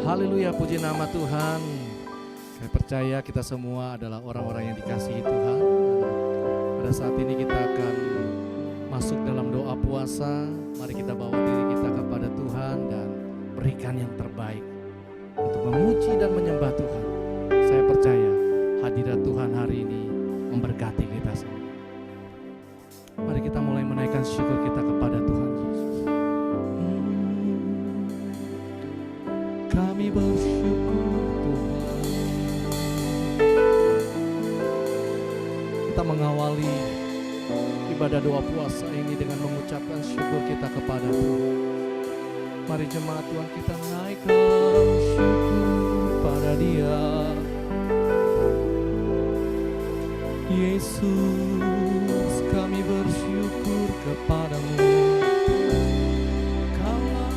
Haleluya, puji nama Tuhan. Saya percaya kita semua adalah orang-orang yang dikasihi Tuhan. Pada saat ini kita akan masuk dalam doa puasa. Mari kita bawa diri kita kepada Tuhan dan berikan yang terbaik untuk memuji dan menyembah Tuhan. Saya percaya hadirat Tuhan hari ini memberkati kita semua. Mari kita mulai menaikkan syukur kita kepada Tuhan Yesus. Kami bersyukur Tuhan. Kita mengawali ibadah doa puasa ini dengan mengucapkan syukur kita kepada Tuhan. Mari jemaat Tuhan kita naikkan syukur pada Dia. Yesus, kami bersyukur kepadamu. Kaulah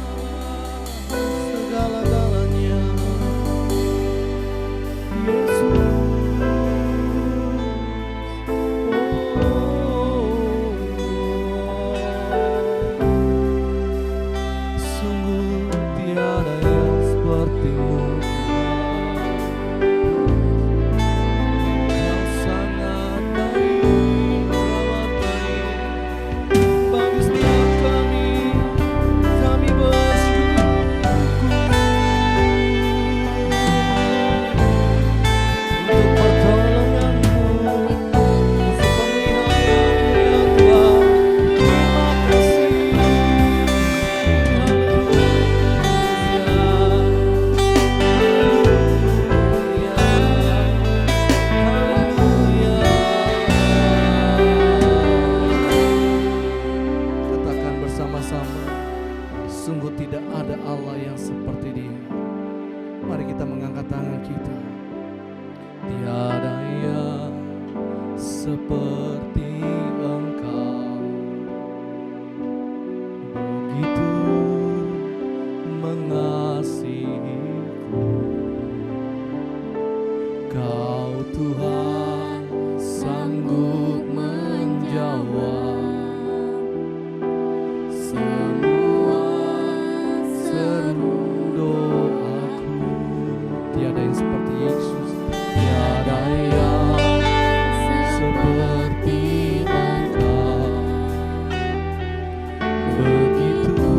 segala-galanya. Yesus, sungguh tiada yang sepertimu. Sungguh tidak ada Allah yang seperti Dia. Mari kita mengangkat tangan kita. Tiada yang seperti Engkau, begitu mengasihiku. Kau Tuhan sanggup menjawab doaku. Tiada yang seperti Yesus, tiada yang seperti Engkau, begitu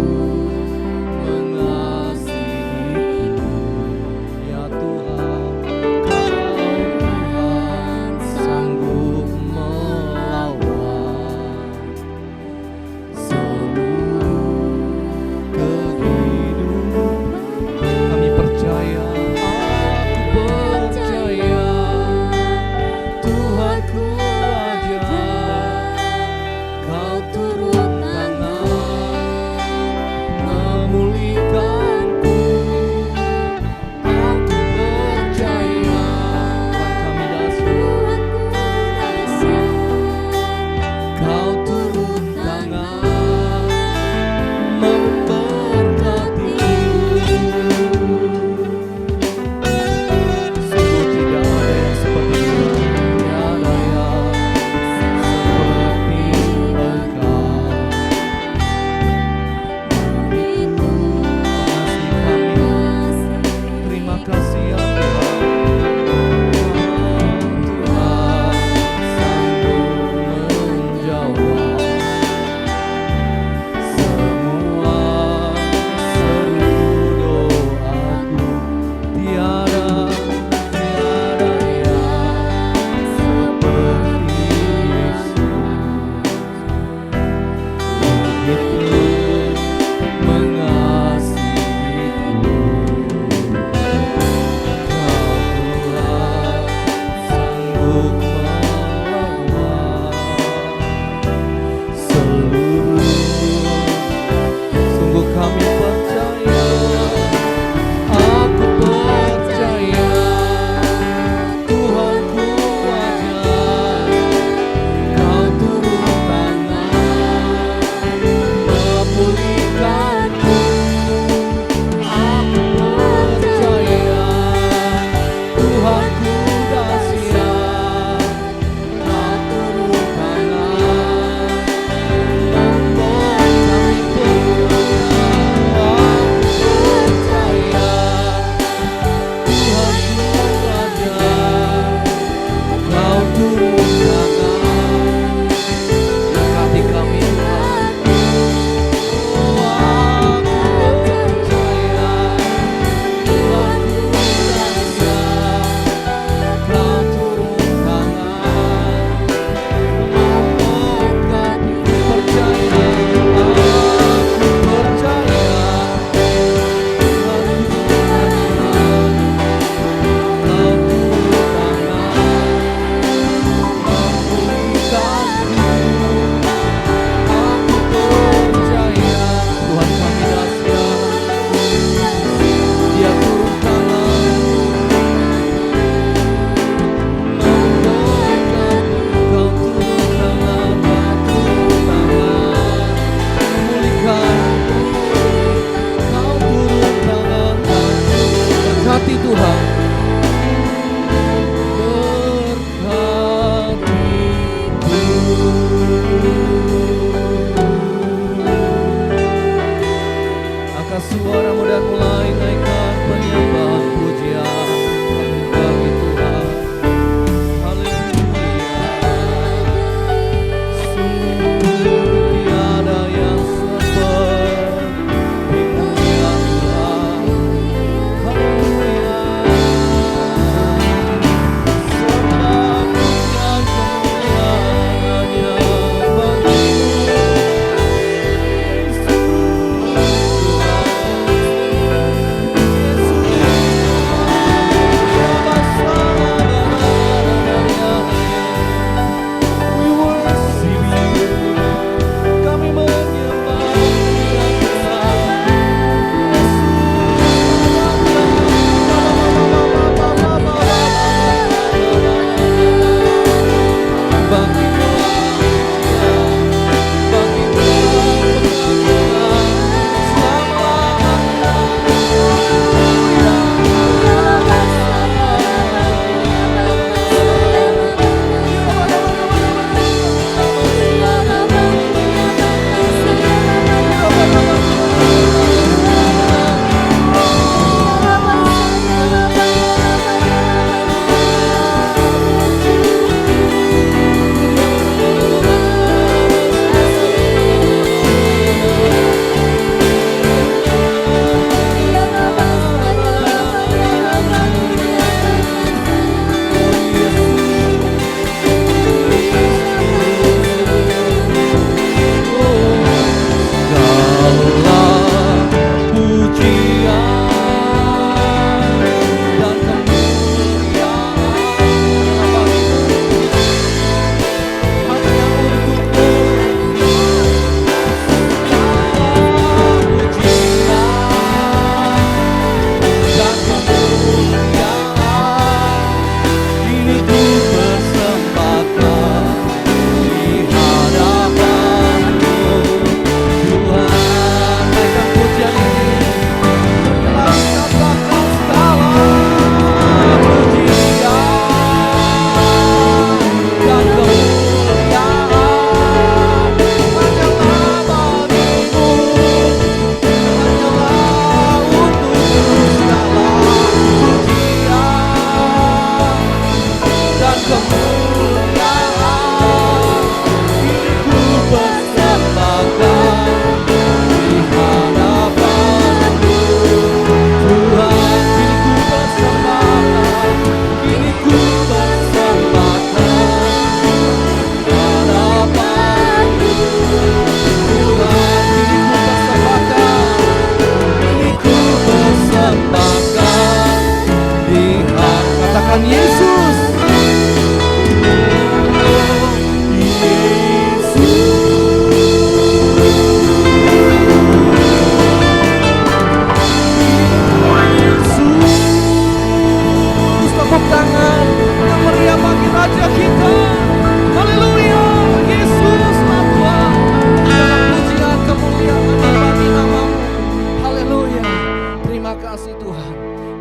mengasihiku. Ya Tuhan, Kau Tuhan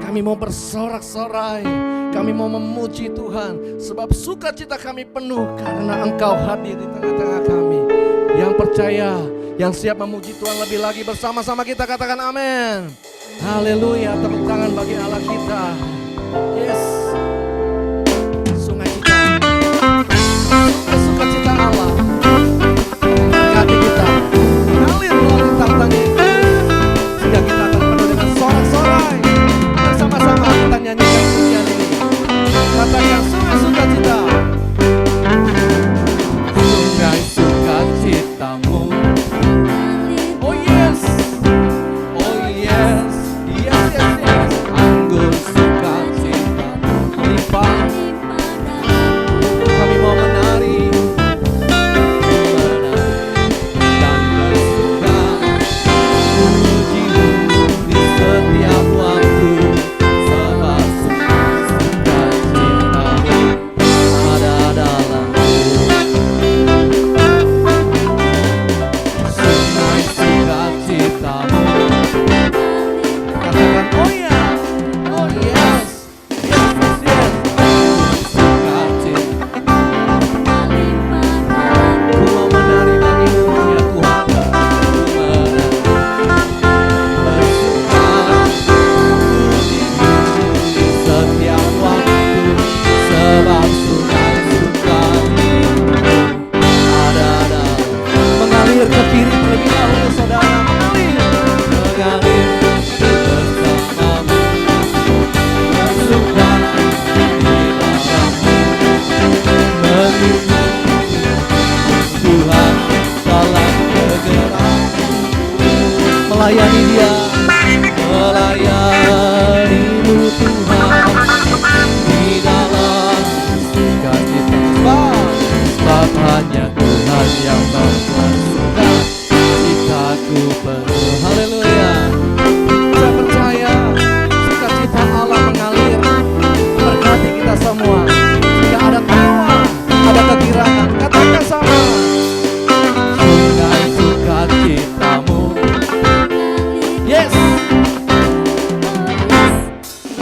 Kami mau bersorak-sorai, kami mau memuji Tuhan, sebab sukacita kami penuh karena Engkau hadir di tengah-tengah kami. Yang percaya, yang siap memuji Tuhan lebih lagi, bersama-sama kita katakan amin. Haleluya, tepuk tangan bagi Allah kita. Yes. Sukacita Allah berkati kita, mengalir melalui tentang itu, sehingga kita akan penuh dengan sorak-sorai. Bersama-sama kita nyanyikan pujian ini. Katakan sungai sukacita. Sungai sukacitamu. Oh yes, oh yes, yes, yes, yes. Anggur sukacitamu limpah. Kami mau menari dan bersuka, puji-Mu di setiap waktu, sebab sukacita-Mu ada dalamku. Sungai sukacita-Mu. Katakan oh ya, oh yes, yes, yes, yes. Sukacita. Ku mau menari bagimu ya Tuhan. Ku menari bersuka, puji-Mu di setiap waktu, sebab sungai-sungai ada dalam. Mengalir ke kiri terlebih dahulu saudara, mengalir bersamamu, bersuka di dalammu, mengikuti Tuhan dalam kegerakan, melayani Dia, melayani-Mu Tuhan di dalam sukacita. Sebab hanya Tuhan yang membuat sukacitaku penuh. Haleluya. Saya percaya sukacita Allah mengalir berkati kita semua. Tidak ada tawa, ada kegirangan. Katakan sama. Sungai sukacitamu. Yes.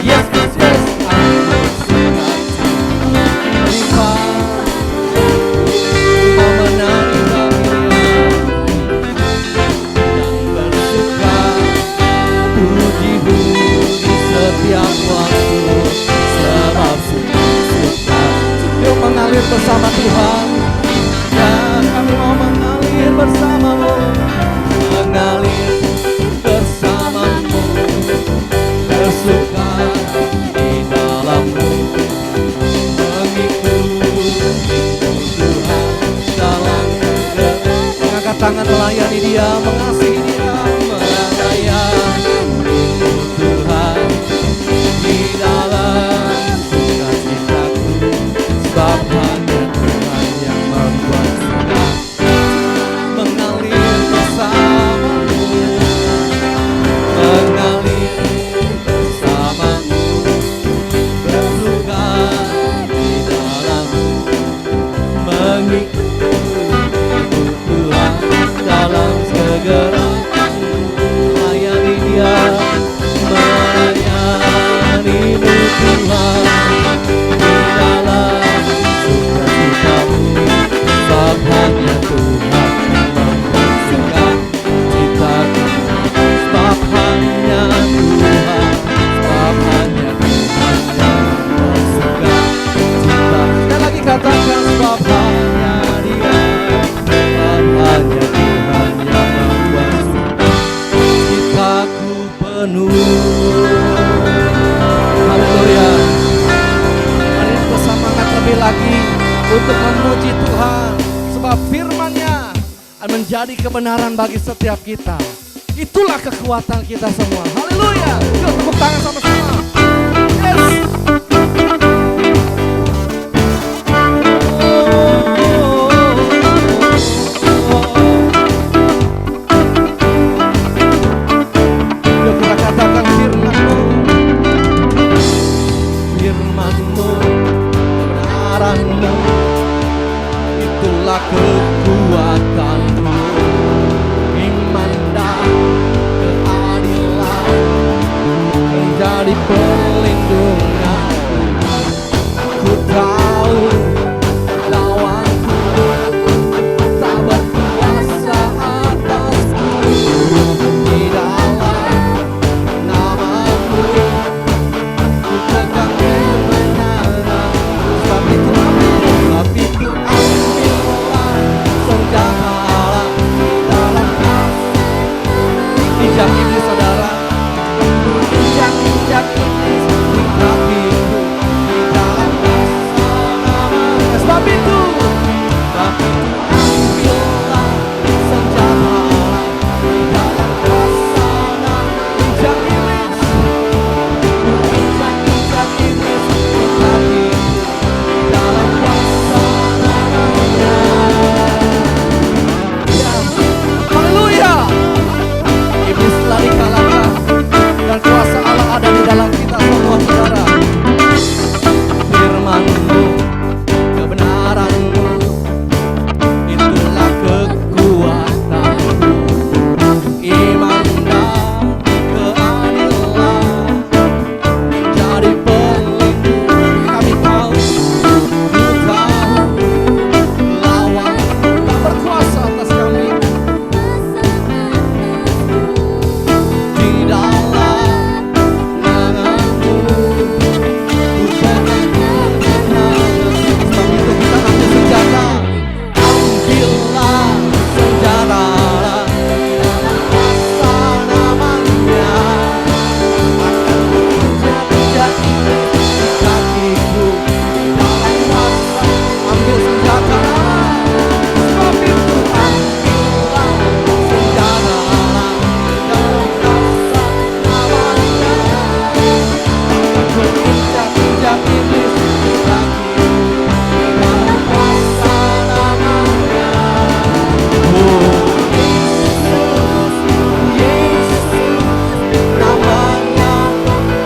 Yes, yes, yes. Anggur sukacita limpah. Mau menari dan bersuka, puji-Mu di setiap waktu, sebab sukacita. Yuk mengalir bersama Tuhan. Ya, kami mau mengalir bersama-Mu, mengalir bersama-Mu, bersuka di dalam-Mu, mengikuti Tuhan dalam kegerakan. Mengangkat tangan melayani Dia, mengasihi Dia, melayani Tuhan di dalam sukacitaku. Sebab hanya Tuhan yang membuat sukacita. Mengalir bersama-Mu, mengalir bersama-Mu, bersuka di dalam-Mu, mengikuti Tuhan dalam segerakan. Melayani Dia, melayani-Mu Tuhan di dalam sukacita-Mu. Sebab hanya Tuhan yang membuat sukacitaku. Sebab hanya Tuhan, sebab hanya Tuhan yang membuat sukacita. Sekali lagi katakan, sebab hanya Dia, sebab hanya Tuhan yang membuat sukacitaku penuh. Haleluya. Mari kita semangat lebih lagi untuk memuji Tuhan, sebab firman-Nya menjadi kebenaran bagi setiap kita. Itulah kekuatan kita semua. Haleluya. Yuk tepuk tangan sama-sama. Yes. Yuk kita katakan firman-Mu, firman-Mu, kebenaran-Mu, itulah kekuatan-Mu. Iman dan keadilan perlindungan. Ku tahu lawanku tak berkuasa atasku. Di dalam namamu ku pegang kebenaran. Sebab itu ambillah senjata di dalam injak iblis, saudara. Injak iblis di kakiku, di dalam nama. Sebab itu ambillah senjata di dalam kuasa nama. Injak iblis, injak iblis di kakiku, di dalam kuasa namanya. Ya, haleluya. Iblis telah dikalahkan dan kuasa Allah ada di dalam kita semua, saudara. Firman-Mu, kebenaran-Mu, itulah kekuatan-Mu. Iman dan keadilan menjadi pelindung. Kami tahu, ku tahu lawan tak berkuasa atas kami. Di dalam namamu ku pegang kebenaran. Sebab itu kita ambil senjata. Ambillah senjata dalam kuasa namanya. Akan injak-injak iblis di kakiku, di dalam kuasa. Ambil senjata. Sebab itu ambillah senjata dalam kuasa namanya. Akan injak-injak iblis di kakiku, di dalam kuasa namanya. Oh Yesus, Yesus namanya.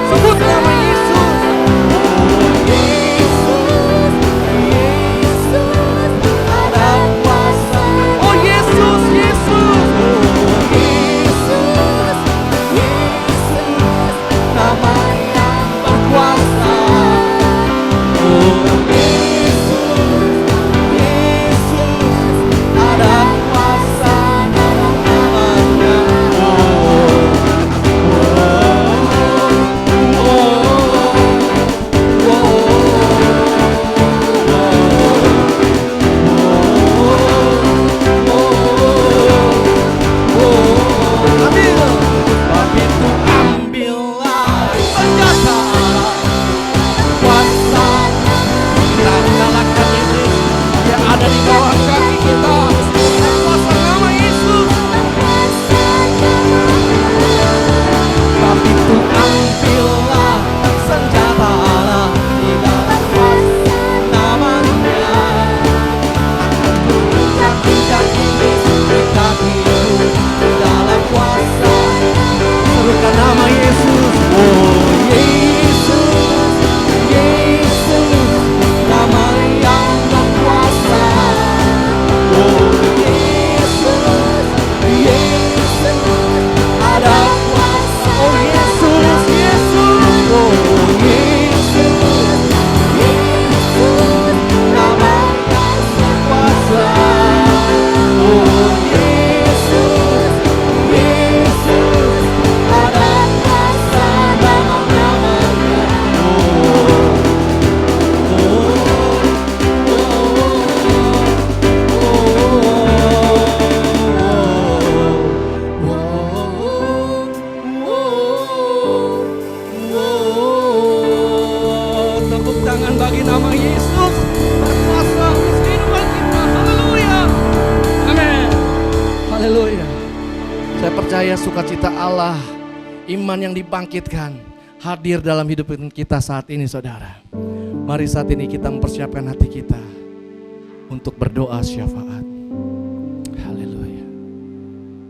Sebut nama Yesus. Oh Yesus, Yesus ada kuasa. Oh Yesus, Yesus. Oh Yesus, Yesus nama yang berkuasa. Oh Yesus, Yesus ada kuasa dalam namanya. Ambillah senjata kuasa. Kita mengalahkan iblis yang ada di bawah kaki kita. Kuasa nama Yesus. Sebab itu ambillah senjata di dalam kuasa namanya. Akan ku injak-injak iblis di kakiku, di dalam kuasa. Serukan nama Yesus. Oh Yesus, Yesus nama yang berkuasa. Oh Yesus, Yesus ada kuasa. Oh Yesus, Yesus. Oh Yesus, Yesus nama yang berkuasa. Oh Yesus, Yesus ada kuasa dalam namanya. Tepuk tangan bagi nama Yesus berkuasa atas kehidupan kita. Haleluya. Amin. Haleluya. Saya percaya sukacita Allah, iman yang dibangkitkan hadir dalam hidup kita saat ini, saudara. Mari saat ini kita mempersiapkan hati kita untuk berdoa syafaat. Haleluya.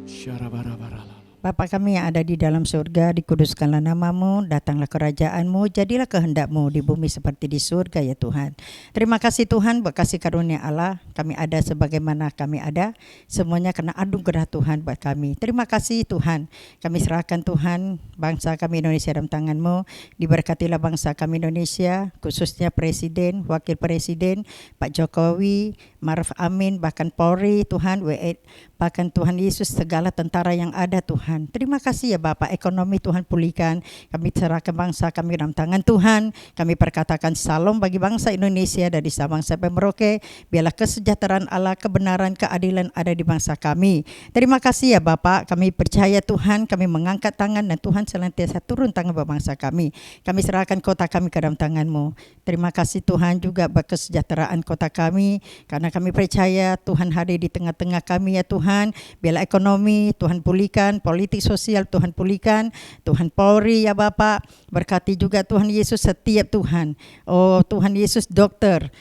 Syarabara-bara. Bapa kami yang ada di dalam surga, dikuduskanlah namamu, datanglah kerajaanmu, jadilah kehendakmu di bumi seperti di surga ya Tuhan. Terima kasih Tuhan buat kasih karunia Allah, kami ada sebagaimana kami ada, semuanya karena anugerah Tuhan buat kami. Terima kasih Tuhan, kami serahkan Tuhan bangsa kami Indonesia dalam tangan-Mu, diberkatilah bangsa kami Indonesia, khususnya Presiden, Wakil Presiden, Pak Jokowi, Maruf Amin, bahkan Polri Tuhan, bahkan Tuhan Yesus segala tentara yang ada Tuhan. Terima kasih ya Bapak, ekonomi Tuhan pulihkan, kami serahkan bangsa kami dalam tangan Tuhan, kami perkatakan salam bagi bangsa Indonesia dari Sabang sampai Merauke, biarlah kesejahteraan Allah, kebenaran, keadilan ada di bangsa kami. Terima kasih ya Bapak, kami percaya Tuhan, kami mengangkat tangan dan Tuhan senantiasa turun tangan buat bangsa kami. Kami serahkan kota kami ke dalam tangan-Mu. Terima kasih Tuhan juga buat kesejahteraan kota kami, karena kami percaya Tuhan hadir di tengah-tengah kami ya Tuhan. Biarlah ekonomi Tuhan pulihkan, politik sosial Tuhan pulihkan, Tuhan Polri ya Bapak, berkati juga Tuhan Yesus setiap Tuhan. Oh Tuhan Yesus dokter,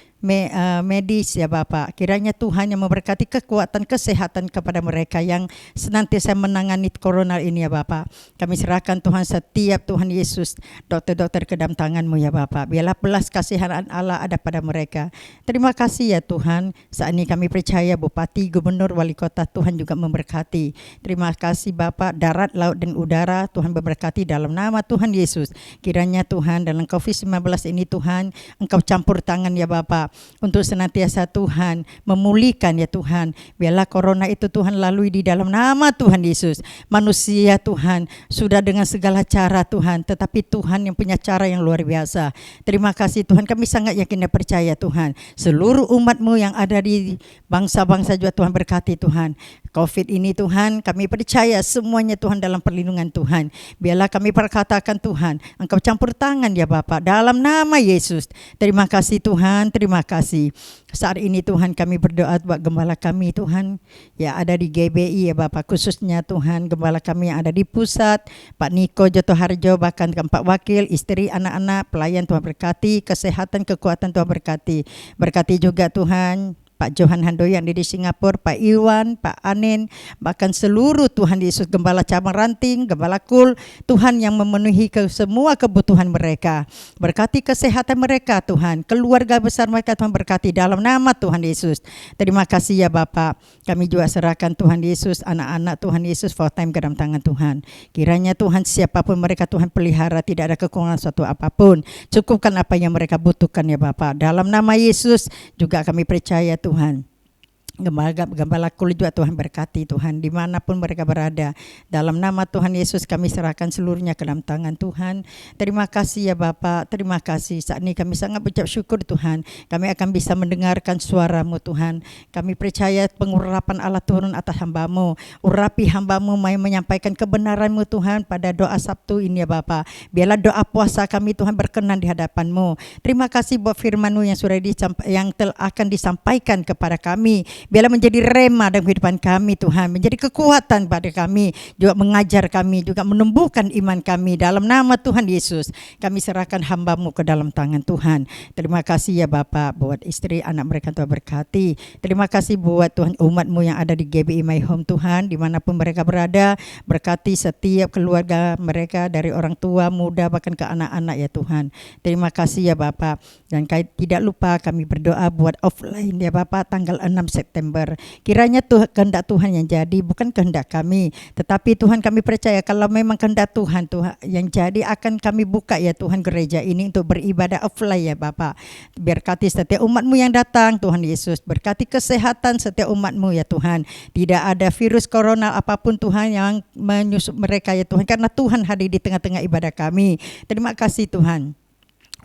medis ya Bapak, kiranya Tuhan yang memberkati kekuatan kesehatan kepada mereka yang senantiasa menangani corona ini ya Bapak. Kami serahkan Tuhan setiap Tuhan Yesus, dokter-dokter ke dalam tangan-Mu ya Bapak, biarlah belas kasihan Allah ada pada mereka. Terima kasih ya Tuhan, saat ini kami percaya Bupati, Gubernur, Wali Kota Tuhan juga memberkati. Terima kasih Bapak, darat, laut dan udara Tuhan memberkati dalam nama Tuhan Yesus. Kiranya Tuhan dalam COVID-19 ini Tuhan, Engkau campur tangan ya Bapak, untuk senantiasa Tuhan memulihkan ya Tuhan. Biarlah corona itu Tuhan lalui di dalam nama Tuhan Yesus. Manusia Tuhan sudah dengan segala cara Tuhan, tetapi Tuhan yang punya cara yang luar biasa. Terima kasih Tuhan, kami sangat yakin dan percaya Tuhan, seluruh umat-Mu yang ada di bangsa-bangsa juga Tuhan berkati Tuhan. COVID ini Tuhan, kami percaya semuanya Tuhan dalam perlindungan Tuhan. Biarlah kami perkatakan Tuhan, Engkau campur tangan ya Bapak, dalam nama Yesus. Terima kasih Tuhan, terima kasih. Saat ini Tuhan kami berdoa buat gembala kami Tuhan, yang ada di GBI ya Bapak, khususnya Tuhan gembala kami yang ada di pusat, Pak Niko Jotoharjo, bahkan keempat wakil, istri, anak-anak, pelayan Tuhan berkati, kesehatan, kekuatan Tuhan berkati. Berkati juga Tuhan Pak Johan Handoyo yang di Singapura, Pak Iwan, Pak Anin, bahkan seluruh Tuhan Yesus, gembala cabang ranting, gembala kul, Tuhan yang memenuhi semua kebutuhan mereka. Berkati kesehatan mereka Tuhan, keluarga besar mereka Tuhan berkati dalam nama Tuhan Yesus. Terima kasih ya Bapak, kami juga serahkan Tuhan Yesus, anak-anak Tuhan Yesus full time ke dalam tangan Tuhan. Kiranya Tuhan siapapun mereka Tuhan pelihara, tidak ada kekurangan suatu apapun, cukupkan apa yang mereka butuhkan ya Bapak. Dalam nama Yesus juga kami percaya Tuhan, gembala kul juga Tuhan berkati Tuhan dimanapun mereka berada. Dalam nama Tuhan Yesus kami serahkan seluruhnya ke dalam tangan Tuhan. Terima kasih ya Bapak, terima kasih. Saat ini kami sangat berucap syukur Tuhan, kami akan bisa mendengarkan suara-Mu Tuhan. Kami percaya pengurapan Allah turun atas hamba-Mu, urapi hamba-Mu menyampaikan kebenaran-Mu Tuhan pada doa Sabtu ini ya Bapak. Biarlah doa puasa kami Tuhan berkenan di hadapan-Mu. Terima kasih buat firman-Mu yang sudah akan disampaikan kepada kami. Biarlah menjadi rema dalam kehidupan kami Tuhan, menjadi kekuatan pada kami, juga mengajar kami, juga menumbuhkan iman kami. Dalam nama Tuhan Yesus kami serahkan hamba-Mu ke dalam tangan Tuhan. Terima kasih ya Bapak buat istri, anak mereka Tuhan berkati. Terima kasih buat Tuhan umat-Mu yang ada di GBI My Home Tuhan, dimanapun mereka berada, berkati setiap keluarga mereka, dari orang tua, muda, bahkan ke anak-anak ya Tuhan. Terima kasih ya Bapak, dan tidak lupa kami berdoa buat offline ya Bapak tanggal 6 September. Kiranya kehendak Tuhan yang jadi, bukan kehendak kami, tetapi Tuhan kami percaya kalau memang kehendak Tuhan yang jadi, akan kami buka ya Tuhan gereja ini untuk beribadah offline ya Bapak. Berkati setiap umat-Mu yang datang Tuhan Yesus, berkati kesehatan setiap umat-Mu ya Tuhan. Tidak ada virus corona apapun Tuhan yang menyusup mereka ya Tuhan, karena Tuhan hadir di tengah-tengah ibadah kami. Terima kasih Tuhan.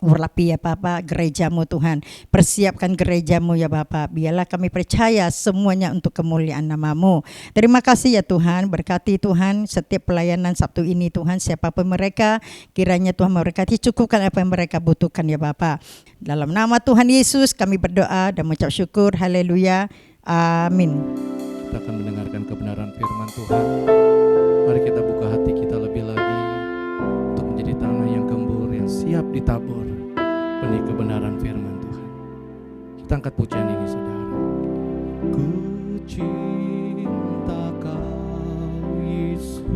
Urapi ya Bapak gereja-Mu Tuhan, persiapkan gereja-Mu ya Bapak, biarlah kami percaya semuanya untuk kemuliaan nama-Mu. Terima kasih ya Tuhan, berkati Tuhan setiap pelayanan Sabtu ini Tuhan, siapapun mereka, kiranya Tuhan memberkati, cukupkan apa yang mereka butuhkan ya Bapak. Dalam nama Tuhan Yesus kami berdoa dan mengucap syukur, haleluya, amin. Kita akan mendengarkan kebenaran firman Tuhan. Mari kita buka hati kita lebih lagi untuk menjadi tanah yang gembur, yang siap ditabur benih kebenaran firman Tuhan. Kita angkat pujian ini saudara. Ku cinta Kau Yesus,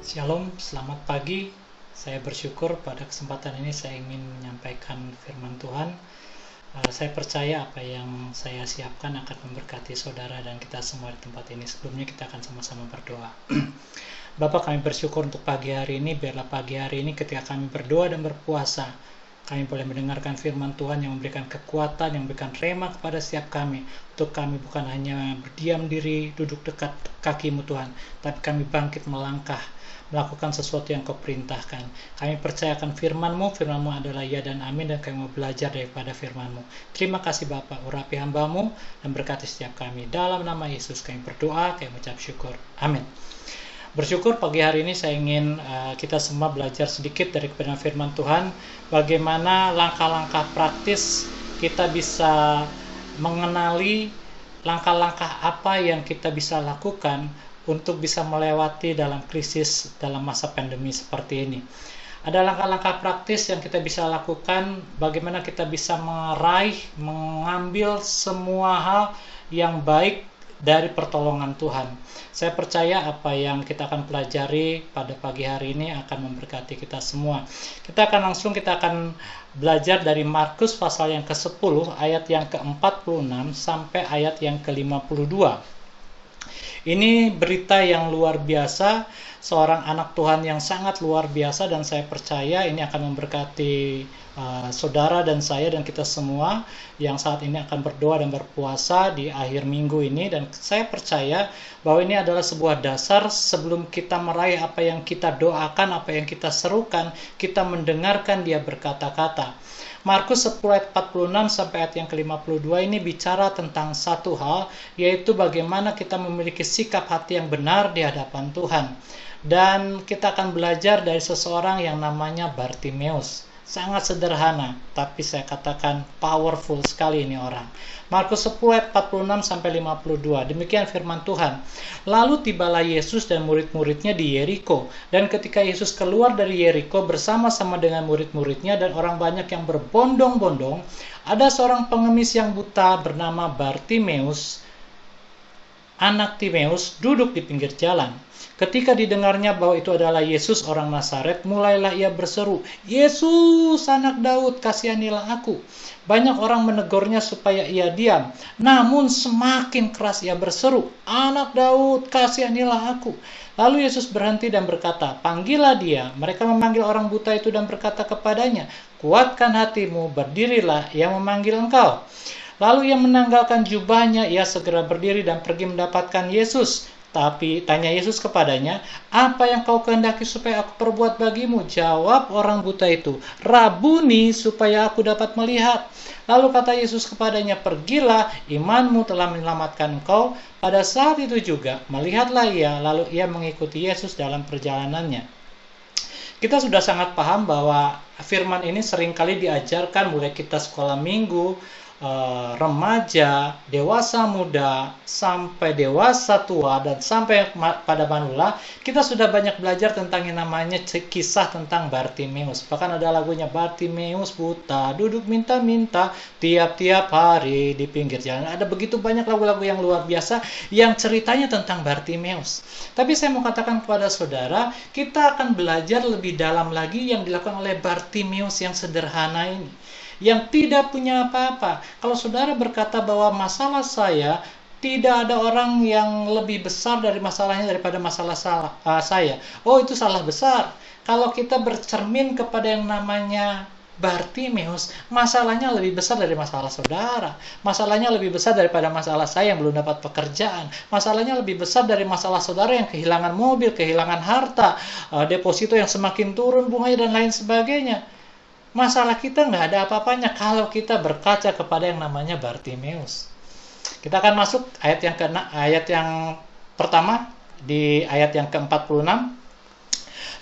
Shalom, selamat pagi. Saya bersyukur pada kesempatan ini saya ingin menyampaikan firman Tuhan. Saya percaya apa yang saya siapkan akan memberkati saudara dan kita semua di tempat ini. Sebelumnya kita akan sama-sama berdoa. Bapa, kami bersyukur untuk pagi hari ini. Biarlah pagi hari ini ketika kami berdoa dan berpuasa, kami boleh mendengarkan firman Tuhan yang memberikan kekuatan, yang memberikan rema kepada setiap kami. Untuk kami bukan hanya berdiam diri, duduk dekat kaki-Mu Tuhan, tapi kami bangkit melangkah, melakukan sesuatu yang Kau perintahkan. Kami percayakan firman-Mu, firman-Mu adalah ya dan amin, dan kami mau belajar daripada firman-Mu. Terima kasih Bapa, urapi hamba-Mu dan berkati setiap kami. Dalam nama Yesus kami berdoa, kami mengucap syukur. Amin. Bersyukur pagi hari ini saya ingin kita semua belajar sedikit dari kebenaran firman Tuhan, bagaimana langkah-langkah praktis kita bisa mengenali langkah-langkah apa yang kita bisa lakukan untuk bisa melewati dalam krisis dalam masa pandemi seperti ini. Ada langkah-langkah praktis yang kita bisa lakukan, bagaimana kita bisa meraih, mengambil semua hal yang baik dari pertolongan Tuhan. Saya percaya apa yang kita akan pelajari pada pagi hari ini akan memberkati kita semua. Kita akan belajar dari Markus pasal yang ke-10 ayat yang ke-46 sampai ayat yang ke-52. Ini berita yang luar biasa, seorang anak Tuhan yang sangat luar biasa, dan saya percaya ini akan memberkati saudara dan saya dan kita semua yang saat ini akan berdoa dan berpuasa di akhir minggu ini. Dan saya percaya bahwa ini adalah sebuah dasar sebelum kita meraih apa yang kita doakan, apa yang kita serukan, kita mendengarkan Dia berkata-kata. Markus 10 ayat 46 sampai ayat yang ke-52 ini bicara tentang satu hal, yaitu bagaimana kita memiliki sikap hati yang benar di hadapan Tuhan. Dan kita akan belajar dari seseorang yang namanya Bartimeus. Sangat sederhana, tapi saya katakan powerful sekali ini orang. Markus 10 ayat 46 sampai 52. Demikian firman Tuhan. Lalu tibalah Yesus dan murid-muridnya di Yeriko. Dan ketika Yesus keluar dari Yeriko bersama-sama dengan murid-muridnya dan orang banyak yang berbondong-bondong, ada seorang pengemis yang buta bernama Bartimeus, anak Timeus, duduk di pinggir jalan. Ketika didengarnya bahwa itu adalah Yesus orang Nazaret, mulailah ia berseru, "Yesus, anak Daud, kasihanilah aku." Banyak orang menegurnya supaya ia diam. Namun semakin keras ia berseru, "Anak Daud, kasihanilah aku." Lalu Yesus berhenti dan berkata, "Panggillah dia." Mereka memanggil orang buta itu dan berkata kepadanya, "Kuatkan hatimu, berdirilah, ia memanggil engkau." Lalu ia menanggalkan jubahnya, ia segera berdiri dan pergi mendapatkan Yesus. Tapi tanya Yesus kepadanya, apa yang kau kehendaki supaya aku perbuat bagimu? Jawab orang buta itu, Rabuni, supaya aku dapat melihat. Lalu kata Yesus kepadanya, pergilah, imanmu telah menyelamatkan engkau. Pada saat itu juga, melihatlah ia, lalu ia mengikuti Yesus dalam perjalanannya. Kita sudah sangat paham bahwa firman ini seringkali diajarkan mulai kita sekolah minggu, remaja, dewasa muda, sampai dewasa tua, dan sampai pada manula, kita sudah banyak belajar tentang yang namanya kisah tentang Bartimeus. Bahkan ada lagunya, Bartimeus buta, duduk minta-minta tiap-tiap hari di pinggir jalan. Ada begitu banyak lagu-lagu yang luar biasa yang ceritanya tentang Bartimeus. Tapi saya mau katakan kepada saudara, kita akan belajar lebih dalam lagi yang dilakukan oleh Bartimeus yang sederhana ini, yang tidak punya apa-apa. Kalau saudara berkata bahwa masalah saya, tidak ada orang yang lebih besar dari masalahnya daripada masalah saya. Oh, itu salah besar. Kalau kita bercermin kepada yang namanya Bartimeus, masalahnya lebih besar dari masalah saudara. Masalahnya lebih besar daripada masalah saya yang belum dapat pekerjaan. Masalahnya lebih besar dari masalah saudara yang kehilangan mobil, kehilangan harta, deposito yang semakin turun bunganya, dan lain sebagainya. Masalah kita nggak ada apa-apanya kalau kita berkaca kepada yang namanya Bartimeus. Kita akan masuk ayat yang pertama di ayat yang ke-46.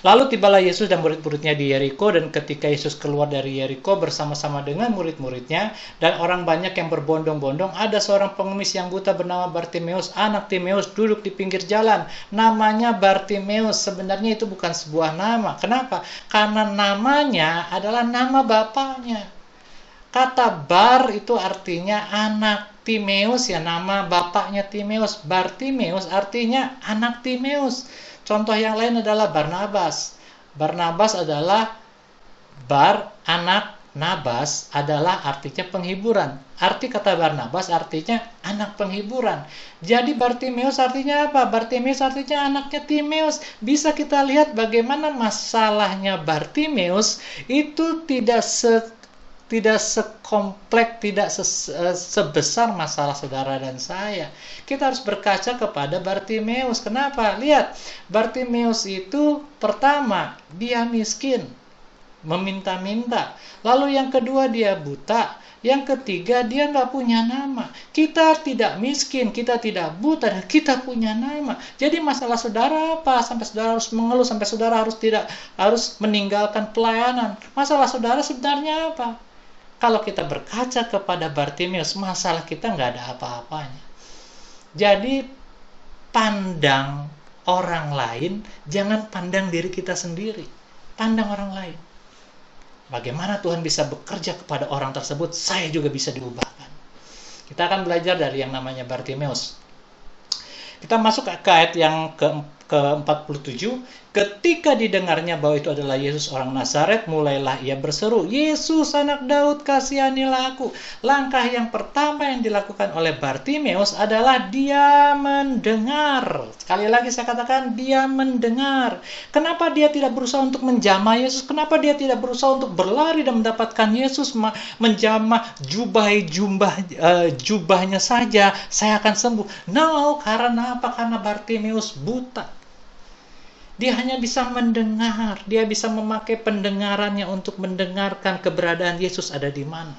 Lalu tibalah Yesus dan murid-muridnya di Yeriko, dan ketika Yesus keluar dari Yeriko bersama-sama dengan murid-muridnya dan orang banyak yang berbondong-bondong, ada seorang pengemis yang buta bernama Bartimeus, anak Timeus, duduk di pinggir jalan. Namanya Bartimeus, sebenarnya itu bukan sebuah nama. Kenapa? Karena namanya adalah nama bapaknya. Kata Bar itu artinya anak, Timeus ya nama bapaknya Timeus. Bartimeus artinya anak Timeus. Contoh yang lain adalah Barnabas. Barnabas adalah Bar, anak, Nabas adalah artinya penghiburan. Arti kata Barnabas artinya anak penghiburan. Jadi Bartimeus artinya apa? Bartimeus artinya anaknya Timeus. Bisa kita lihat bagaimana masalahnya Bartimeus itu tidak sekompleks, tidak sebesar masalah saudara dan saya. Kita harus berkaca kepada Bartimeus. Kenapa? Lihat, Bartimeus itu pertama, dia miskin, meminta-minta. Lalu yang kedua, dia buta. Yang ketiga, dia nggak punya nama. Kita tidak miskin, kita tidak buta, dan kita punya nama. Jadi masalah saudara apa? Sampai saudara harus mengeluh, sampai saudara harus meninggalkan pelayanan. Masalah saudara sebenarnya apa? Kalau kita berkaca kepada Bartimeus, masalah kita nggak ada apa-apanya. Jadi pandang orang lain, jangan pandang diri kita sendiri. Pandang orang lain. Bagaimana Tuhan bisa bekerja kepada orang tersebut, saya juga bisa diubahkan. Kita akan belajar dari yang namanya Bartimeus. Kita masuk ke ayat yang ke-47. Ketika didengarnya bahwa itu adalah Yesus orang Nazaret, mulailah ia berseru, Yesus anak Daud, kasihanilah aku. Langkah yang pertama yang dilakukan oleh Bartimeus adalah dia mendengar. Sekali lagi saya katakan, dia mendengar. Kenapa dia tidak berusaha untuk menjamah Yesus? Kenapa dia tidak berusaha untuk berlari dan mendapatkan Yesus, menjamah jubahnya saja, saya akan sembuh? No, karena apa? Karena Bartimeus buta. Dia hanya bisa mendengar, dia bisa memakai pendengarannya untuk mendengarkan keberadaan Yesus ada di mana.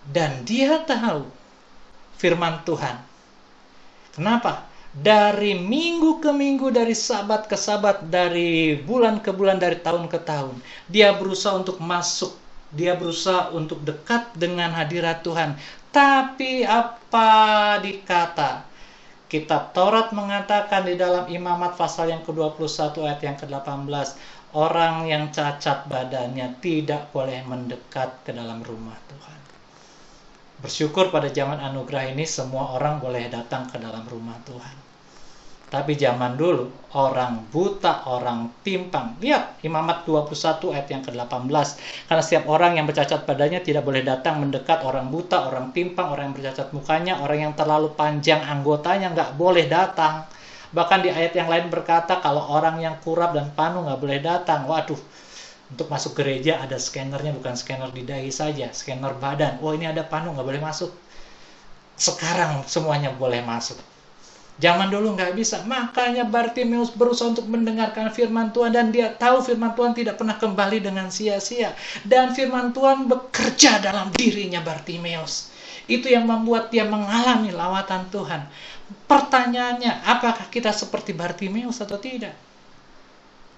Dan dia tahu firman Tuhan. Kenapa? Dari minggu ke minggu, dari sabat ke sabat, dari bulan ke bulan, dari tahun ke tahun, dia berusaha untuk masuk, dia berusaha untuk dekat dengan hadirat Tuhan. Tapi apa dikata? Kitab Taurat mengatakan di dalam Imamat pasal yang ke-21 ayat yang ke-18, orang yang cacat badannya tidak boleh mendekat ke dalam rumah Tuhan. Bersyukur pada zaman anugerah ini semua orang boleh datang ke dalam rumah Tuhan. Tapi zaman dulu orang buta, orang timpang. Lihat Imamat 21 ayat yang ke-18. Karena setiap orang yang bercacat badannya tidak boleh datang mendekat, orang buta, orang timpang, orang yang bercacat mukanya, orang yang terlalu panjang anggotanya nggak boleh datang. Bahkan di ayat yang lain berkata kalau orang yang kurap dan panu nggak boleh datang. Waduh, untuk masuk gereja ada scannernya, bukan scanner di dahi saja, scanner badan. Oh, ini ada panu, nggak boleh masuk. Sekarang semuanya boleh masuk. Zaman dulu nggak bisa, makanya Bartimeus berusaha untuk mendengarkan firman Tuhan, dan dia tahu firman Tuhan tidak pernah kembali dengan sia-sia. Dan firman Tuhan bekerja dalam dirinya Bartimeus. Itu yang membuat dia mengalami lawatan Tuhan. Pertanyaannya, apakah kita seperti Bartimeus atau tidak?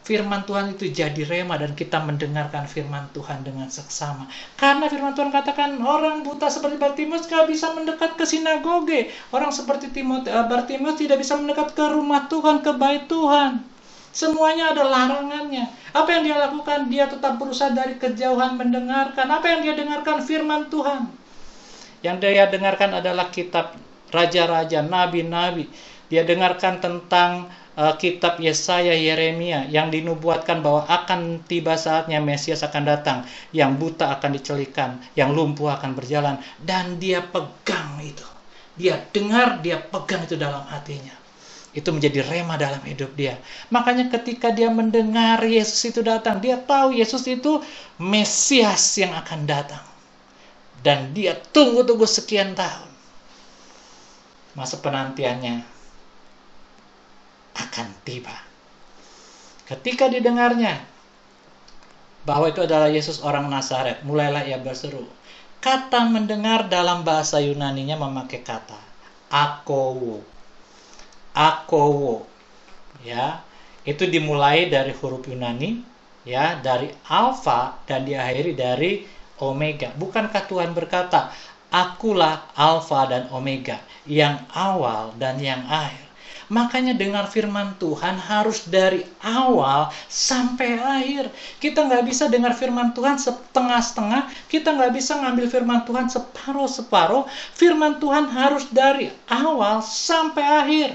Firman Tuhan itu jadi rema dan kita mendengarkan firman Tuhan dengan seksama. Karena firman Tuhan katakan orang buta seperti Bartimeus gak bisa mendekat ke sinagoge. Orang seperti Bartimeus tidak bisa mendekat ke rumah Tuhan, ke bait Tuhan. Semuanya ada larangannya. Apa yang dia lakukan? Dia tetap berusaha dari kejauhan mendengarkan. Apa yang dia dengarkan? Firman Tuhan. Yang dia dengarkan adalah kitab raja-raja, nabi-nabi. Dia dengarkan tentang kitab Yesaya, Yeremia yang dinubuatkan bahwa akan tiba saatnya Mesias akan datang, yang buta akan dicelikan, yang lumpuh akan berjalan, dan dia pegang itu. Dia dengar, dia pegang itu dalam hatinya. Itu menjadi rema dalam hidup dia. Makanya ketika dia mendengar Yesus itu datang, dia tahu Yesus itu Mesias yang akan datang. Dan dia tunggu-tunggu sekian tahun. Masa penantiannya akan tiba. Ketika didengarnya bahwa itu adalah Yesus orang Nazaret, mulailah ia berseru. Kata mendengar dalam bahasa Yunaninya memakai kata akowo. Akowo. Ya, itu dimulai dari huruf Yunani, ya, dari alfa dan diakhiri dari omega. Bukankah Tuhan berkata, akulah alfa dan omega, yang awal dan yang akhir. Makanya dengar firman Tuhan harus dari awal sampai akhir. Kita nggak bisa dengar firman Tuhan setengah-setengah. Kita nggak bisa ngambil firman Tuhan separuh-separuh. Firman Tuhan harus dari awal sampai akhir.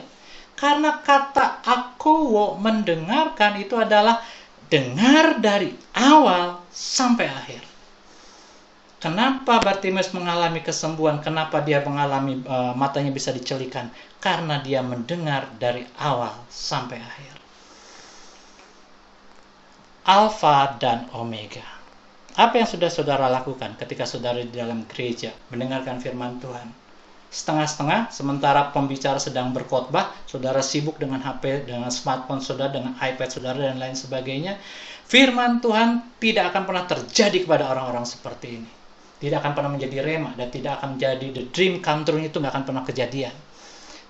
Karena kata akowo, mendengarkan, itu adalah dengar dari awal sampai akhir. Kenapa Bartimeus mengalami kesembuhan? Kenapa dia mengalami matanya bisa dicelikan? Karena dia mendengar dari awal sampai akhir. Alfa dan Omega. Apa yang sudah saudara lakukan ketika saudara di dalam gereja mendengarkan firman Tuhan? Setengah-setengah, sementara pembicara sedang berkhotbah, saudara sibuk dengan HP, dengan smartphone saudara, dengan iPad saudara, dan lain sebagainya. Firman Tuhan tidak akan pernah terjadi kepada orang-orang seperti ini. Tidak akan pernah menjadi rema, dan tidak akan menjadi the dream come true, itu nggak akan pernah kejadian.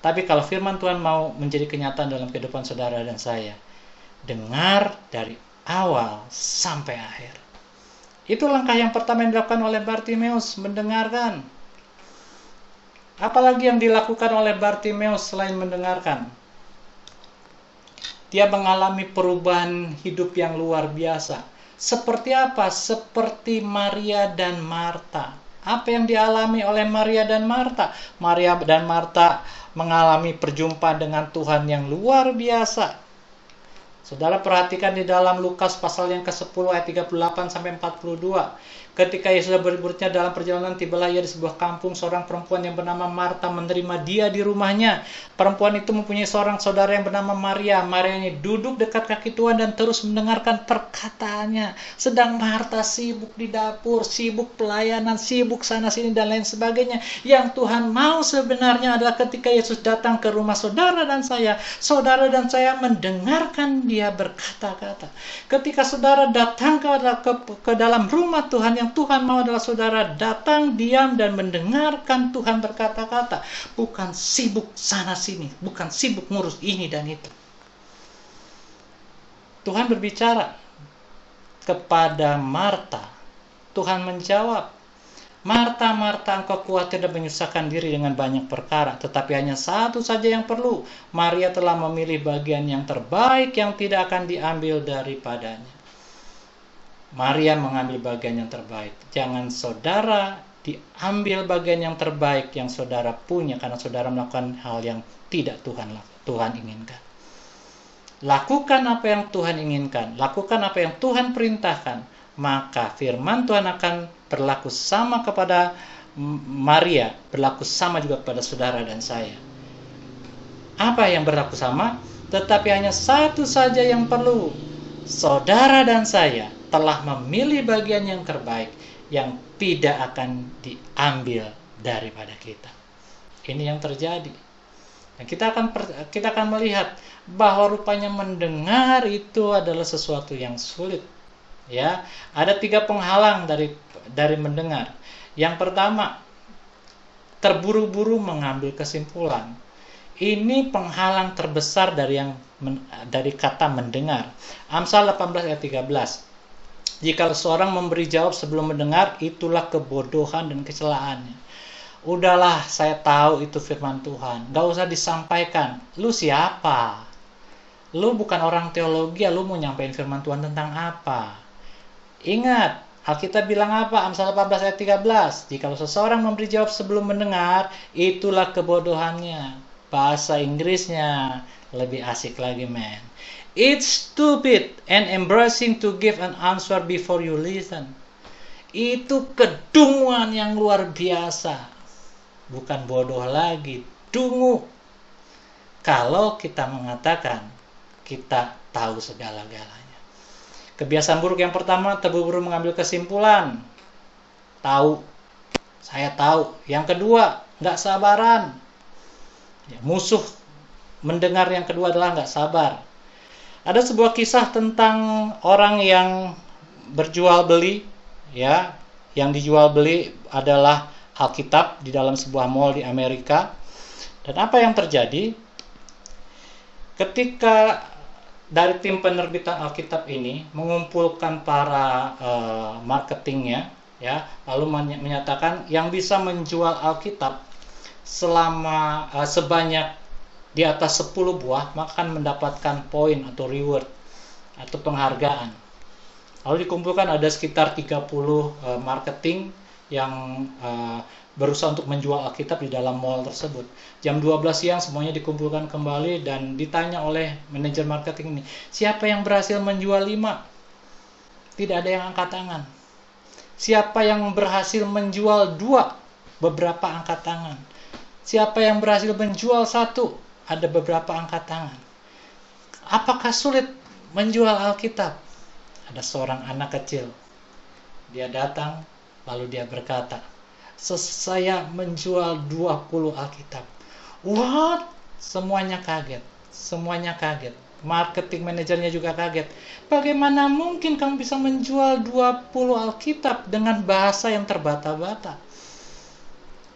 Tapi kalau firman Tuhan mau menjadi kenyataan dalam kehidupan saudara dan saya, dengar dari awal sampai akhir. Itu langkah yang pertama yang dilakukan oleh Bartimeus, mendengarkan. Apalagi yang dilakukan oleh Bartimeus selain mendengarkan? Dia mengalami perubahan hidup yang luar biasa. Seperti apa? Seperti Maria dan Marta. Apa yang dialami oleh Maria dan Marta? Maria dan Marta mengalami perjumpaan dengan Tuhan yang luar biasa. Saudara perhatikan di dalam Lukas pasal yang ke-10 ayat 38 sampai 42. Ketika Yesus berikutnya dalam perjalanan, tibalah ia di sebuah kampung. Seorang perempuan yang bernama Marta menerima dia di rumahnya. Perempuan itu mempunyai seorang saudara yang bernama Maria. Maria ini duduk dekat kaki Tuhan dan terus mendengarkan perkataannya. Sedang Marta sibuk di dapur, sibuk pelayanan, sibuk sana sini dan lain sebagainya. Yang Tuhan mau sebenarnya adalah ketika Yesus datang ke rumah saudara dan saya mendengarkan dia berkata-kata. Ketika saudara datang ke dalam rumah Tuhan, yang Tuhan mau adalah saudara datang, diam, dan mendengarkan Tuhan berkata-kata. Bukan sibuk sana-sini, bukan sibuk ngurus ini dan itu. Tuhan berbicara kepada Marta. Tuhan menjawab, Marta, Marta, engkau khawatir dan menyusahkan diri dengan banyak perkara, tetapi hanya satu saja yang perlu. Maria telah memilih bagian yang terbaik yang tidak akan diambil daripadanya. Maria mengambil bagian yang terbaik. Jangan saudara diambil bagian yang terbaik yang saudara punya karena saudara melakukan hal yang tidak Tuhan inginkan. Lakukan apa yang Tuhan inginkan, lakukan apa yang Tuhan perintahkan, maka firman Tuhan akan berlaku sama kepada Maria, berlaku sama juga kepada saudara dan saya. Apa yang berlaku sama? Tetapi hanya satu saja yang perlu. Saudara dan saya telah memilih bagian yang terbaik yang tidak akan diambil daripada kita. Ini yang terjadi. Dan kita akan melihat bahwa rupanya mendengar itu adalah sesuatu yang sulit. Ya, ada 3 penghalang dari mendengar. Yang pertama, terburu-buru mengambil kesimpulan. Ini penghalang terbesar dari kata mendengar. Amsal 18 ayat 13. Jika seorang memberi jawab sebelum mendengar, itulah kebodohan dan kecelaannya. Udahlah, saya tahu itu firman Tuhan. Gak usah disampaikan. Lu siapa? Lu bukan orang teologi, lu mau nyampein firman Tuhan tentang apa? Ingat, Alkitab bilang apa? Amsal 18 ayat 13. Jika seseorang memberi jawab sebelum mendengar, itulah kebodohannya. Bahasa Inggrisnya lebih asik lagi, man. It's stupid and embarrassing to give an answer before you listen. Itu kedunguan yang luar biasa. Bukan bodoh lagi, dungu. Kalau kita mengatakan kita tahu segala-galanya. Kebiasaan buruk yang pertama, terburu-buru mengambil kesimpulan. Tahu, saya tahu. Yang kedua, nggak sabaran. Ya, musuh mendengar yang kedua adalah nggak sabar. Ada sebuah kisah tentang orang yang berjual beli, ya, yang dijual beli adalah Alkitab di dalam sebuah mall di Amerika. Dan apa yang terjadi? Ketika dari tim penerbitan Alkitab ini mengumpulkan para marketingnya, ya, lalu menyatakan yang bisa menjual Alkitab selama sebanyak di atas 10 buah, maka akan mendapatkan poin atau reward atau penghargaan. Lalu dikumpulkan ada sekitar 30 marketing yang berusaha untuk menjual Alkitab di dalam mall tersebut. Jam 12 siang semuanya dikumpulkan kembali dan ditanya oleh manajer marketing ini, siapa yang berhasil menjual 5? Tidak ada yang angkat tangan. Siapa yang berhasil menjual 2? Beberapa angkat tangan. Siapa yang berhasil menjual 1? Ada beberapa angkat tangan. Apakah sulit menjual Alkitab? Ada seorang anak kecil. Dia datang, lalu dia berkata, saya menjual 20 Alkitab. What? Semuanya kaget. Semuanya kaget. Marketing manajernya juga kaget. Bagaimana mungkin kamu bisa menjual 20 Alkitab dengan bahasa yang terbata-bata?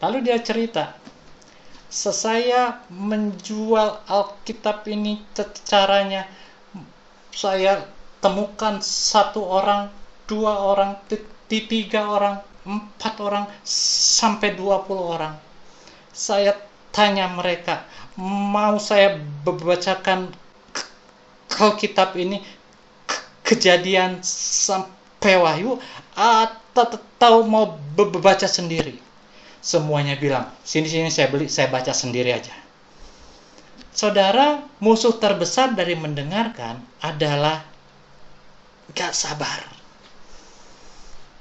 Lalu dia cerita, saya menjual Alkitab ini caranya, saya temukan 1 orang, 2 orang, 3 orang, 4 orang, sampai 20 orang. Saya tanya mereka, mau saya bacakan Alkitab ini Kejadian sampai Wahyu atau mau baca sendiri? Semuanya bilang, sini saya beli, saya baca sendiri aja. Saudara, musuh terbesar dari mendengarkan adalah gak sabar.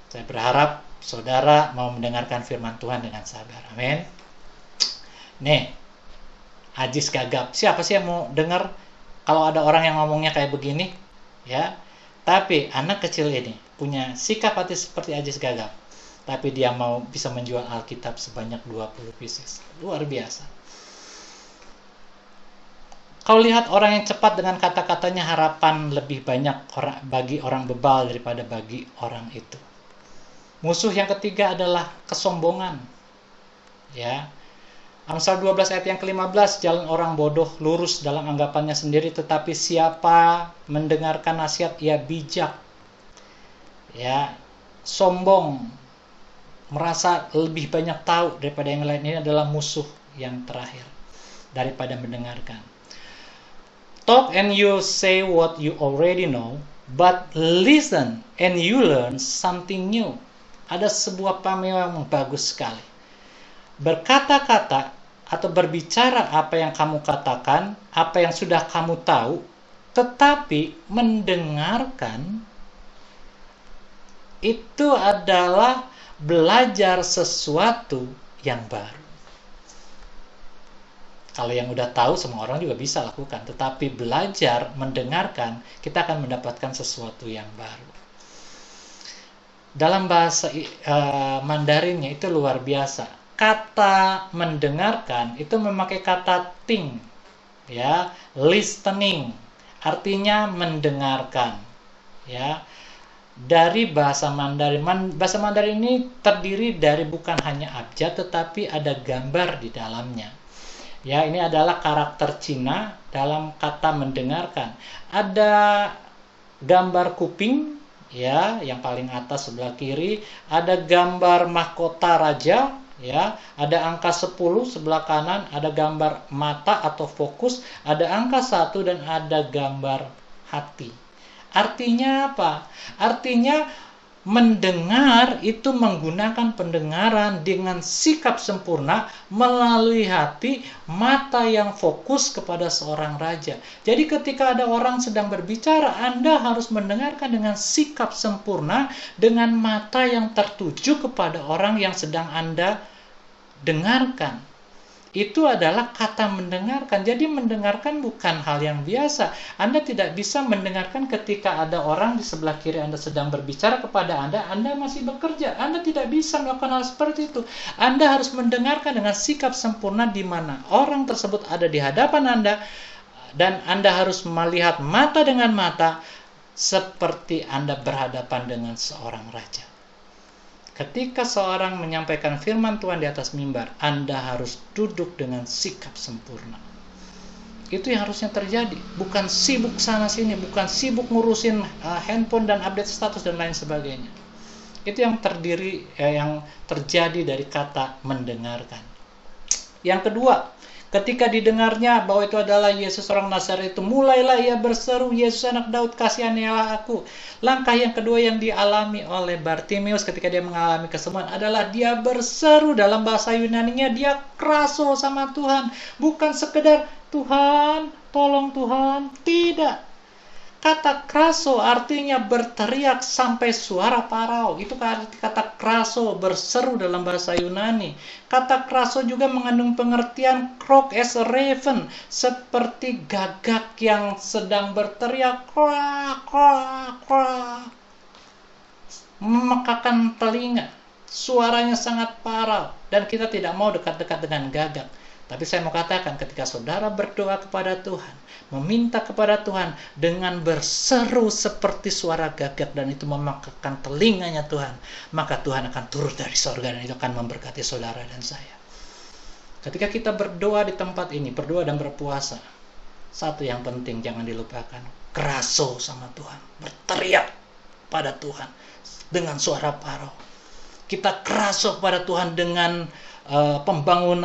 Saya berharap saudara mau mendengarkan firman Tuhan dengan sabar. Amin. Nih, Ajis gagap. Siapa sih yang mau dengar kalau ada orang yang ngomongnya kayak begini? Ya. Tapi anak kecil ini punya sikap hati seperti Ajis gagap. Tapi dia mau bisa menjual Alkitab sebanyak 20 pieces. Luar biasa. Kalau lihat orang yang cepat dengan kata-katanya, harapan lebih banyak bagi orang bebal daripada bagi orang itu. Musuh yang ketiga adalah kesombongan. Ya. Amsal 12 ayat yang ke-15, jalan orang bodoh lurus dalam anggapannya sendiri, tetapi siapa mendengarkan nasihat ia bijak. Ya, sombong, merasa lebih banyak tahu daripada yang lain, ini adalah musuh yang terakhir daripada mendengarkan. Talk and you say what you already know, but listen and you learn something new. Ada sebuah pamela yang bagus sekali. Berkata-kata atau berbicara apa yang kamu katakan, apa yang sudah kamu tahu, tetapi mendengarkan itu adalah belajar sesuatu yang baru. Kalau yang udah tahu semua orang juga bisa lakukan, tetapi belajar mendengarkan, kita akan mendapatkan sesuatu yang baru. Dalam bahasa Mandarinnya itu luar biasa. kata mendengarkan itu memakai kata think, ya, listening, artinya mendengarkan, ya. Dari bahasa Mandarin. Bahasa Mandarin ini terdiri dari bukan hanya abjad tetapi ada gambar di dalamnya. Ya, ini adalah karakter Cina dalam kata mendengarkan. Ada gambar kuping, ya, yang paling atas sebelah kiri, ada gambar mahkota raja, ya, ada angka 10 sebelah kanan, ada gambar mata atau fokus, ada angka 1 dan ada gambar hati. Artinya apa? Artinya mendengar itu menggunakan pendengaran dengan sikap sempurna melalui hati, mata yang fokus kepada seorang raja. Jadi ketika ada orang sedang berbicara, Anda harus mendengarkan dengan sikap sempurna, dengan mata yang tertuju kepada orang yang sedang Anda dengarkan. Itu adalah kata mendengarkan. Jadi mendengarkan bukan hal yang biasa. Anda tidak bisa mendengarkan ketika ada orang di sebelah kiri Anda sedang berbicara kepada Anda masih bekerja. Anda tidak bisa melakukan hal seperti itu. Anda harus mendengarkan dengan sikap sempurna di mana orang tersebut ada di hadapan Anda, dan Anda harus melihat mata dengan mata seperti Anda berhadapan dengan seorang raja. Ketika seorang menyampaikan firman Tuhan di atas mimbar, Anda harus duduk dengan sikap sempurna. Itu yang harusnya terjadi. Bukan sibuk sana-sini, bukan sibuk ngurusin handphone dan update status dan lain sebagainya. Itu yang terjadi dari kata mendengarkan. Yang kedua, ketika didengarnya bahwa itu adalah Yesus orang Nazaret itu, mulailah ia berseru, Yesus anak Daud, kasihanilah aku. Langkah yang kedua yang dialami oleh Bartimeus ketika dia mengalami kesembuhan adalah dia berseru. Dalam bahasa Yunaninya dia kraso sama Tuhan. Bukan sekedar Tuhan, tolong Tuhan. Tidak. Kata kraso artinya berteriak sampai suara parau. Itu kata kraso, berseru dalam bahasa Yunani. Kata kraso juga mengandung pengertian croak as a raven, seperti gagak yang sedang berteriak, kroak, kroak, kroak, memekakan telinga. Suaranya sangat parau dan kita tidak mau dekat-dekat dengan gagak. Tapi saya mau katakan, ketika saudara berdoa kepada Tuhan, meminta kepada Tuhan dengan berseru seperti suara gagak dan itu memekakan telinganya Tuhan, maka Tuhan akan turun dari sorga dan itu akan memberkati saudara dan saya. Ketika kita berdoa di tempat ini, berdoa dan berpuasa, satu yang penting jangan dilupakan, kraso sama Tuhan, berteriak pada Tuhan dengan suara parau. Kita kraso pada Tuhan dengan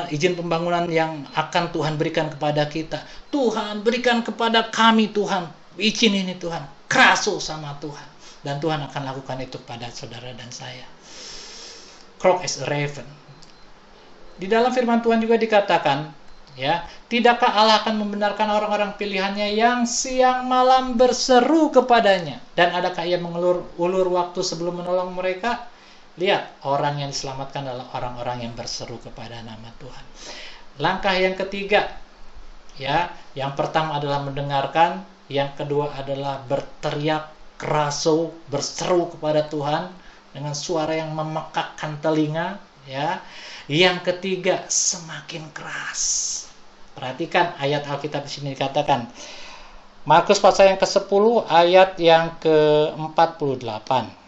izin pembangunan yang akan Tuhan berikan kepada kita. Tuhan berikan kepada kami, Tuhan izin ini, Tuhan kraso sama Tuhan, dan Tuhan akan lakukan itu pada saudara dan saya. Croak as a raven. Di dalam firman Tuhan juga dikatakan, ya, tidakkah Allah akan membenarkan orang-orang pilihannya yang siang malam berseru kepadanya, dan adakah ia mengulur waktu sebelum menolong mereka? Lihat, orang yang diselamatkan adalah orang-orang yang berseru kepada nama Tuhan. Langkah yang ketiga, ya, yang pertama adalah mendengarkan, yang kedua adalah berteriak kraso, berseru kepada Tuhan dengan suara yang memekakkan telinga, ya. Yang ketiga, semakin keras. Perhatikan ayat Alkitab di sini dikatakan, Markus pasal yang ke-10 ayat yang ke-48.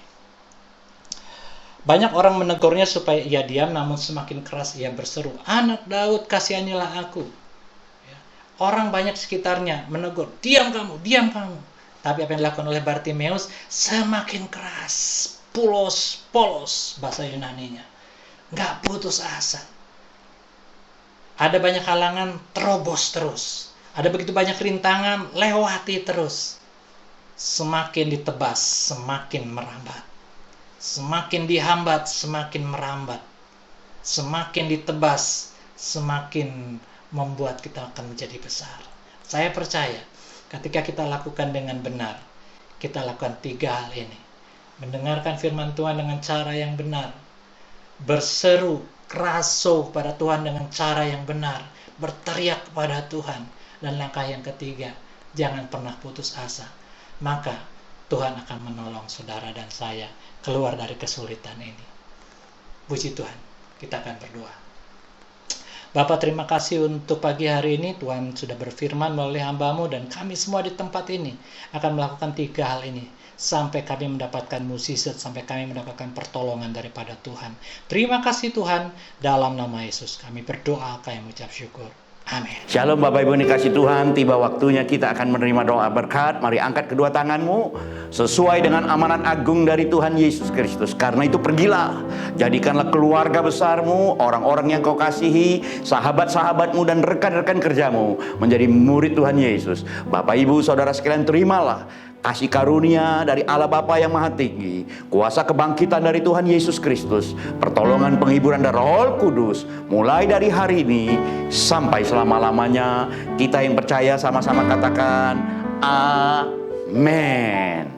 Banyak orang menegurnya supaya ia diam, namun semakin keras ia berseru, anak Daud, kasihanilah aku. Orang banyak sekitarnya menegur, diam kamu, diam kamu. Tapi apa yang dilakukan oleh Bartimeus semakin keras, polos bahasa Yunaninya, nggak putus asa. Ada banyak halangan, terobos terus. Ada begitu banyak rintangan, lewati terus. Semakin ditebas, semakin merambat. Semakin dihambat, semakin merambat. Semakin ditebas, semakin membuat kita akan menjadi besar. Saya percaya, ketika kita lakukan dengan benar, kita lakukan 3 hal ini. Mendengarkan firman Tuhan dengan cara yang benar. Berseru, kraso kepada Tuhan dengan cara yang benar. Berteriak kepada Tuhan. Dan langkah yang ketiga, jangan pernah putus asa. Maka Tuhan akan menolong saudara dan saya keluar dari kesulitan ini. Puji Tuhan, kita akan berdoa. Bapak, terima kasih untuk pagi hari ini. Tuhan sudah berfirman melalui hamba-Mu, dan kami semua di tempat ini akan melakukan 3 hal ini sampai kami mendapatkan mukjizat, sampai kami mendapatkan pertolongan daripada Tuhan. Terima kasih Tuhan, dalam nama Yesus kami berdoa, kami mengucap syukur. Amin. Shalom Bapak Ibu dikasih Tuhan, tiba waktunya kita akan menerima doa berkat. Mari angkat kedua tanganmu sesuai dengan amanat agung dari Tuhan Yesus Kristus. Karena itu pergilah, jadikanlah keluarga besarmu, orang-orang yang kau kasihi, sahabat-sahabatmu dan rekan-rekan kerjamu menjadi murid Tuhan Yesus. Bapak Ibu Saudara sekalian, terimalah kasih karunia dari Allah Bapa yang Maha Tinggi, kuasa kebangkitan dari Tuhan Yesus Kristus, pertolongan penghiburan dari Roh Kudus, mulai dari hari ini sampai selama-lamanya. Kita yang percaya sama-sama katakan amin.